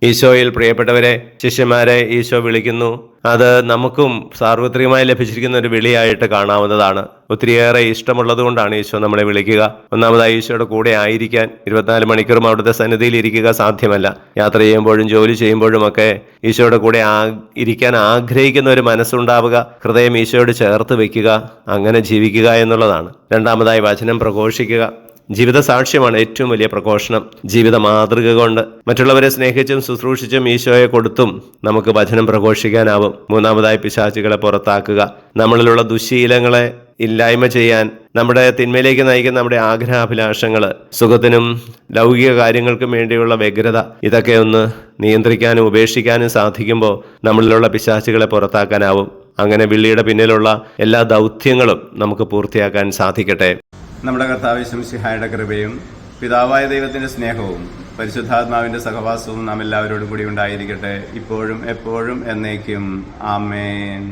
ഈശോയിൽ പ്രിയപ്പെട്ടവരെ, ശിഷ്യന്മാരെ ഈശോ വിളിക്കുന്നു. അത് നമുക്കും സാർവത്രികമായി ലഭിച്ചിരിക്കുന്ന ഒരു വിളിയായിട്ട് കാണാവുന്നതാണ്. ഒത്തിരിയേറെ ഇഷ്ടമുള്ളത് കൊണ്ടാണ് ഈശോ നമ്മളെ വിളിക്കുക. ഒന്നാമതായി ഈശോയുടെ കൂടെ ആയിരിക്കാൻ 24 മണിക്കൂറും അവിടുത്തെ സന്നിധിയിൽ ഇരിക്കുക സാധ്യമല്ല. യാത്ര ചെയ്യുമ്പോഴും ജോലി ചെയ്യുമ്പോഴും ഒക്കെ ഈശോയുടെ കൂടെ ഇരിക്കാൻ ആഗ്രഹിക്കുന്ന ഒരു മനസ്സുണ്ടാവുക, ഹൃദയം ഈശോയോട് ചേർത്ത് വെക്കുക, അങ്ങനെ ജീവിക്കുക എന്നുള്ളതാണ്. രണ്ടാമതായി വചനം പ്രഘോഷിക്കുക. ജീവിത സാക്ഷ്യമാണ് ഏറ്റവും വലിയ പ്രഘോഷണം. ജീവിത മാതൃക കൊണ്ട് മറ്റുള്ളവരെ സ്നേഹിച്ചും ശുശ്രൂഷിച്ചും ഈശോയെ കൊടുത്തും നമുക്ക് വചനം പ്രഘോഷിക്കാനാവും. മൂന്നാമതായി പിശാചുകളെ പുറത്താക്കുക. നമ്മളിലുള്ള ദുശ്ശീലങ്ങളെ ഇല്ലായ്മ ചെയ്യാൻ, നമ്മുടെ തിന്മയിലേക്ക് നയിക്കുന്ന നമ്മുടെ ആഗ്രഹാഭിലാഷങ്ങൾ, സുഖത്തിനും ലൗകിക കാര്യങ്ങൾക്കും വേണ്ടിയുള്ള വ്യഗ്രത, ഇതൊക്കെ ഒന്ന് നിയന്ത്രിക്കാനും ഉപേക്ഷിക്കാനും സാധിക്കുമ്പോൾ നമ്മളിലുള്ള പിശാചുകളെ പുറത്താക്കാനാവും. അങ്ങനെ വിളിയുടെ പിന്നിലുള്ള എല്ലാ ദൗത്യങ്ങളും നമുക്ക് പൂർത്തിയാക്കാൻ സാധിക്കട്ടെ. നമ്മുടെ കർത്താവ് യേശു മിശിഹായുടെ കൃപയും പിതാവായ ദൈവത്തിന്റെ സ്നേഹവും പരിശുദ്ധാത്മാവിന്റെ സഹവാസവും നാം എല്ലാവരോടും കൂടി ഉണ്ടായിരിക്കട്ടെ, ഇപ്പോഴും എപ്പോഴും എന്നേക്കും. ആമേൻ.